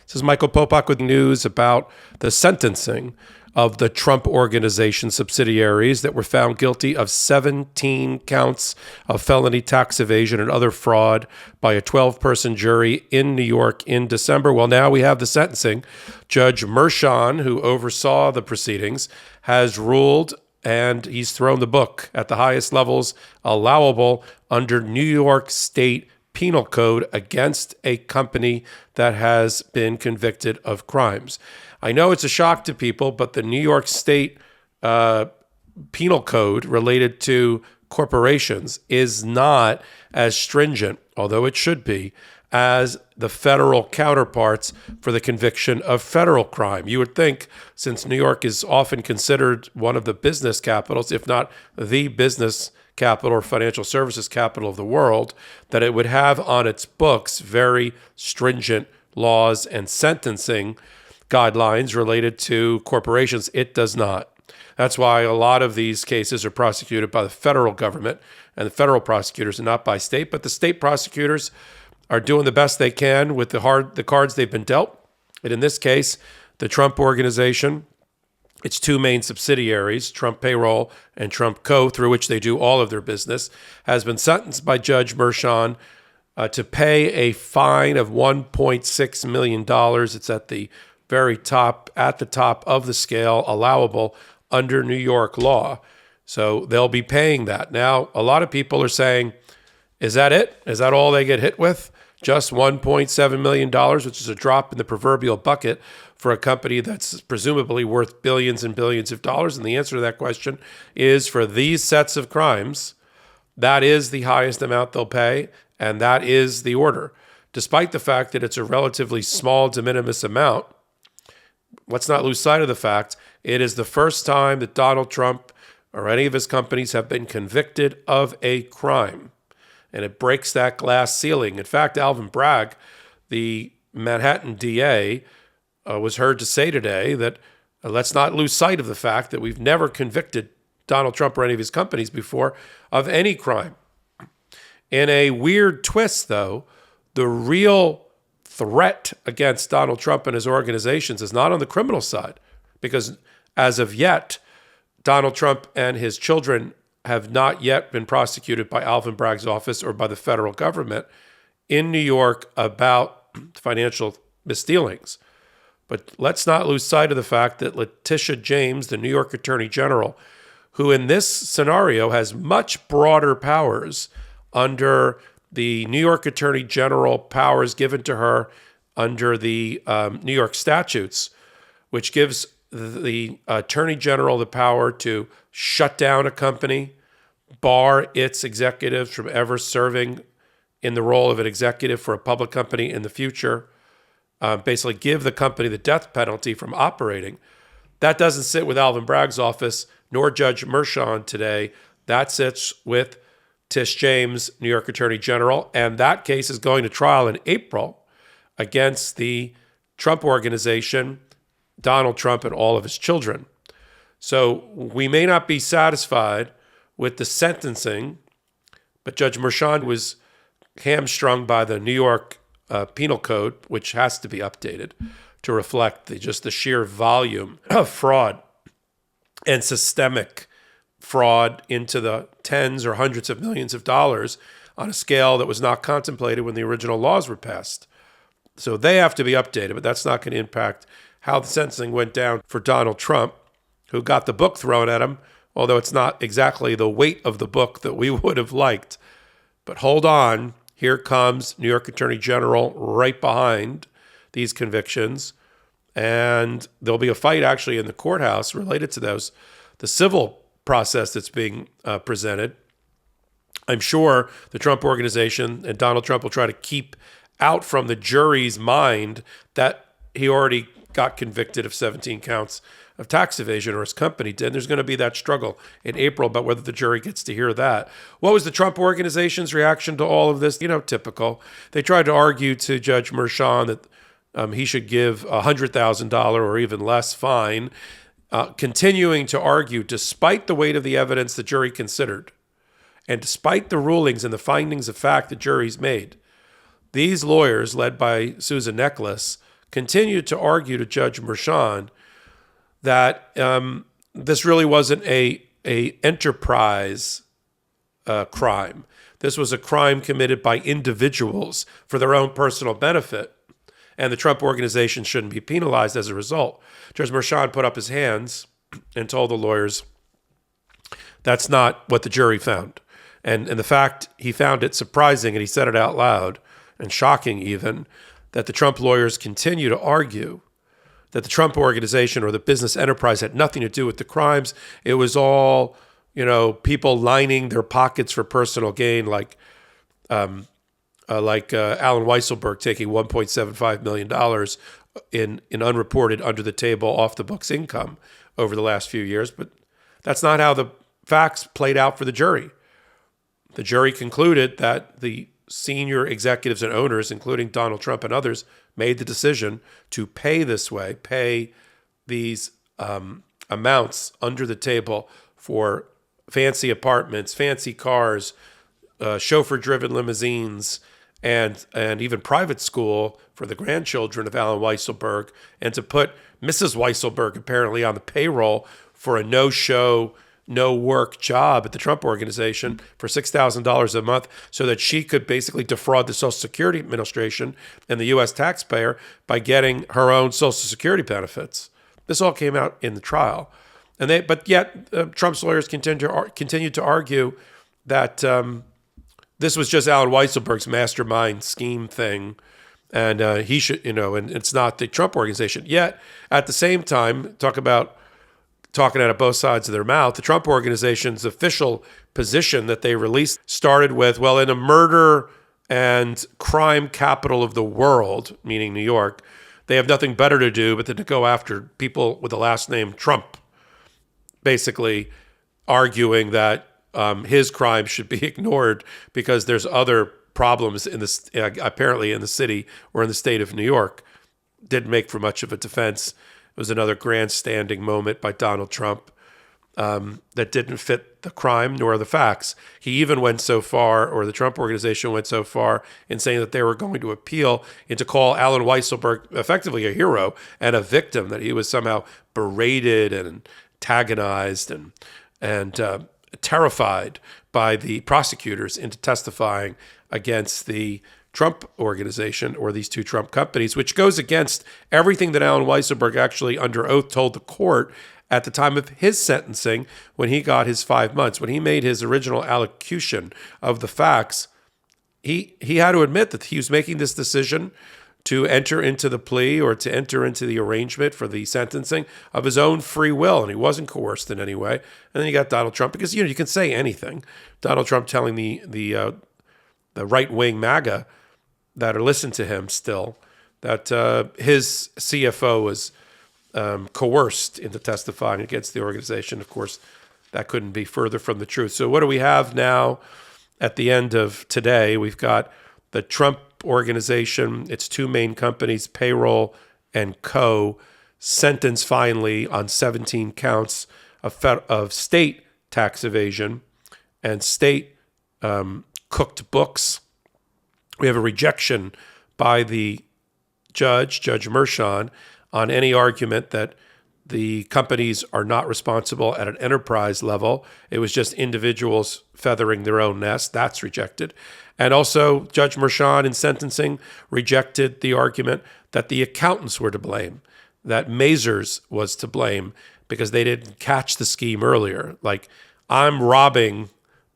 This is Michael Popok with news about the sentencing of the Trump Organization subsidiaries that were found guilty of 17 counts of felony tax evasion and other fraud by a 12-person jury in New York in December. Well, now we have the sentencing. Judge Mershon, who oversaw the proceedings, has ruled, and he's thrown the book at the highest levels allowable under New York State Penal Code against a company that has been convicted of crimes. I know it's a shock to people, but the New York State Penal Code related to corporations is not as stringent, although it should be, as the federal counterparts for the conviction of federal crime. You would think, since New York is often considered one of the business capitals, if not the business capital or financial services capital of the world, that it would have on its books very stringent laws and sentencing guidelines related to corporations. It does not. That's why a lot of these cases are prosecuted by the federal government and the federal prosecutors and not by state. But the state prosecutors are doing the best they can with the cards they've been dealt. And in this case, the Trump Organization, its two main subsidiaries, Trump Payroll and Trump Co., through which they do all of their business, has been sentenced by Judge Mershon to pay a fine of $1.6 million. It's at the very top, at the top of the scale allowable under New York law. So they'll be paying that. Now, a lot of people are saying, is that it? Is that all they get hit with? Just $1.7 million, which is a drop in the proverbial bucket for a company that's presumably worth billions and billions of dollars? And the answer to that question is, for these sets of crimes, that is the highest amount they'll pay, and that is the order. Despite the fact that it's a relatively small de minimis amount, let's not lose sight of the fact it is the first time that Donald Trump or any of his companies have been convicted of a crime. And it breaks that glass ceiling. In fact, Alvin Bragg, the Manhattan DA, was heard to say today that let's not lose sight of the fact that we've never convicted Donald Trump or any of his companies before of any crime. In a weird twist, though, the real threat against Donald Trump and his organizations is not on the criminal side, because as of yet, Donald Trump and his children have not yet been prosecuted by Alvin Bragg's office or by the federal government in New York about financial misdealings. But let's not lose sight of the fact that Letitia James, the New York Attorney General, who in this scenario has much broader powers under the New York Attorney General powers given to her under the New York statutes, which gives the Attorney General the power to shut down a company, bar its executives from ever serving in the role of an executive for a public company in the future, basically give the company the death penalty from operating. That doesn't sit with Alvin Bragg's office, nor Judge Mershon today. That sits with Tish James, New York Attorney General, and that case is going to trial in April against the Trump Organization, Donald Trump, and all of his children. So we may not be satisfied with the sentencing, but Judge Mershon was hamstrung by the New York Penal Code, which has to be updated to reflect just the sheer volume of fraud and systemic fraud into the tens or hundreds of millions of dollars on a scale that was not contemplated when the original laws were passed. So they have to be updated, but that's not going to impact how the sentencing went down for Donald Trump, who got the book thrown at him, although it's not exactly the weight of the book that we would have liked. But hold on, here comes New York Attorney General right behind these convictions, and there'll be a fight actually in the courthouse related to those, the civil process that's being presented. I'm sure the Trump Organization and Donald Trump will try to keep out from the jury's mind that he already got convicted of 17 counts of tax evasion, or his company did. And there's going to be that struggle in April about whether the jury gets to hear that. What was the Trump Organization's reaction to all of this? Typical. They tried to argue to Judge Mershon that he should give a $100,000 or even less fine, continuing to argue, despite the weight of the evidence the jury considered, and despite the rulings and the findings of fact the jury's made, these lawyers, led by Susan Necheles, continued to argue to Judge Merchan that this really wasn't a enterprise crime. This was a crime committed by individuals for their own personal benefit, and the Trump organization shouldn't be penalized as a result. Judge Merchan put up his hands and told the lawyers that's not what the jury found. And the fact he found it surprising, and he said it out loud, and shocking even, that the Trump lawyers continue to argue that the Trump organization or the business enterprise had nothing to do with the crimes. It was all, people lining their pockets for personal gain, like Alan Weisselberg taking $1.75 million in unreported, under-the-table, off-the-books income over the last few years. But that's not how the facts played out for the jury. The jury concluded that the senior executives and owners, including Donald Trump and others, made the decision to pay this way, pay these amounts under the table for fancy apartments, fancy cars, chauffeur-driven limousines, and even private school for the grandchildren of Alan Weisselberg, and to put Mrs. Weisselberg apparently on the payroll for a no-show, no-work job at the Trump organization for $6,000 a month so that she could basically defraud the Social Security Administration and the U.S. taxpayer by getting her own Social Security benefits. This all came out in the trial. But yet Trump's lawyers continued to argue that this was just Alan Weisselberg's mastermind scheme thing, and he should, and it's not the Trump organization. Yet, at the same time, talking out of both sides of their mouth, the Trump organization's official position that they released started with, well, in a murder and crime capital of the world, meaning New York, they have nothing better to do but to go after people with the last name Trump, basically arguing that his crime should be ignored because there's other problems apparently in the city or in the state of New York. Didn't make for much of a defense. It was another grandstanding moment by Donald Trump that didn't fit the crime nor the facts. He even went so far, or the Trump organization went so far, in saying that they were going to appeal and to call Alan Weisselberg effectively a hero and a victim, that he was somehow berated and antagonized and terrified by the prosecutors into testifying against the Trump organization or these two Trump companies, which goes against everything that Alan Weisselberg actually under oath told the court at the time of his sentencing when he got his 5 months. When he made his original allocution of the facts, he had to admit that he was making this decision to enter into the plea or to enter into the arrangement for the sentencing of his own free will, and he wasn't coerced in any way. And then you got Donald Trump, because you can say anything. Donald Trump telling the right-wing MAGA that are listening to him still that his CFO was coerced into testifying against the organization. Of course, that couldn't be further from the truth. So what do we have now at the end of today? We've got the Trump organization, its two main companies, Payroll and Co., sentenced finally on 17 counts of state tax evasion and state cooked books. We have a rejection by the Judge Merchan, on any argument that the companies are not responsible at an enterprise level. It was just individuals feathering their own nest. That's rejected. And also, Judge Merchan in sentencing rejected the argument that the accountants were to blame, that Mazars was to blame because they didn't catch the scheme earlier. Like, I'm robbing,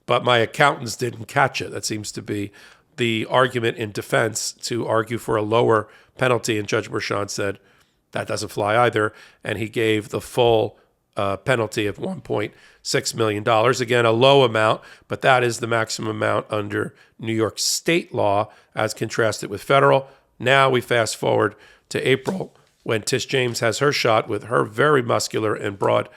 but my accountants didn't catch it. That seems to be the argument in defense, to argue for a lower penalty. And Judge Merchan said that doesn't fly either. And he gave the full penalty of $1.6 million. Again, a low amount, but that is the maximum amount under New York state law as contrasted with federal. Now we fast forward to April, when Tish James has her shot with her very muscular and broad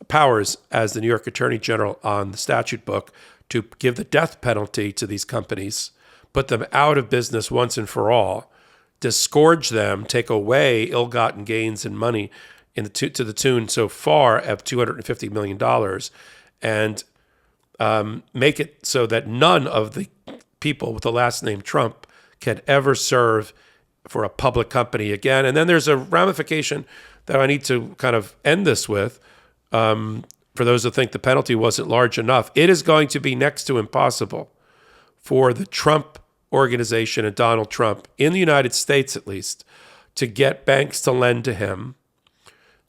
powers as the New York Attorney General on the statute book to give the death penalty to these companies, put them out of business once and for all, disgorge them, take away ill-gotten gains and money to the tune so far of $250 million, and make it so that none of the people with the last name Trump can ever serve for a public company again. And then there's a ramification that I need to kind of end this with. For those who think the penalty wasn't large enough, it is going to be next to impossible for the Trump organization and Donald Trump, in the United States at least, to get banks to lend to him,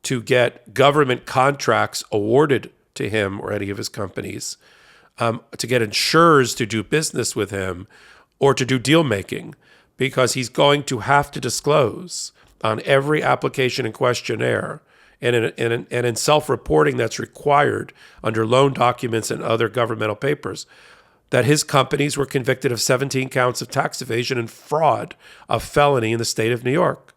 to get government contracts awarded to him or any of his companies, to get insurers to do business with him or to do deal making, because he's going to have to disclose on every application and questionnaire and in self-reporting that's required under loan documents and other governmental papers that his companies were convicted of 17 counts of tax evasion and fraud, a felony in the state of New York.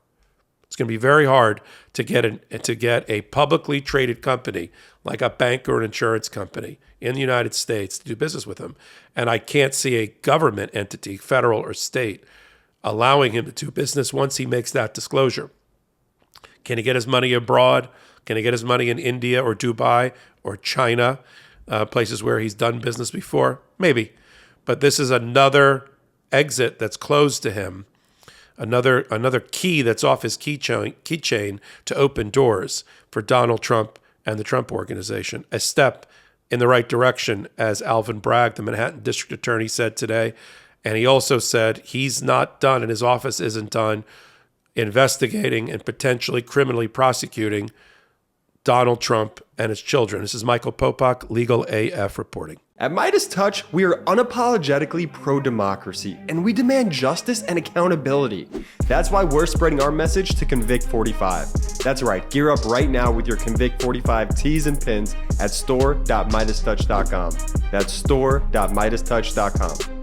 It's going to be very hard to get a publicly traded company like a bank or an insurance company in the United States to do business with him. And I can't see a government entity, federal or state, allowing him to do business once he makes that disclosure. Can he get his money abroad? Can he get his money in India or Dubai or China, places where he's done business before? Maybe. But this is another exit that's closed to him, another key that's off his keychain to open doors for Donald Trump and the Trump organization. A step in the right direction, as Alvin Bragg, the Manhattan District Attorney, said today. And he also said he's not done, and his office isn't done, investigating and potentially criminally prosecuting Donald Trump and his children. This is Michael Popok, Legal AF, reporting. At MeidasTouch, we are unapologetically pro-democracy, and we demand justice and accountability. That's why we're spreading our message to Convict 45. That's right, gear up right now with your Convict 45 tees and pins at store.MeidasTouch.com. That's store.MeidasTouch.com.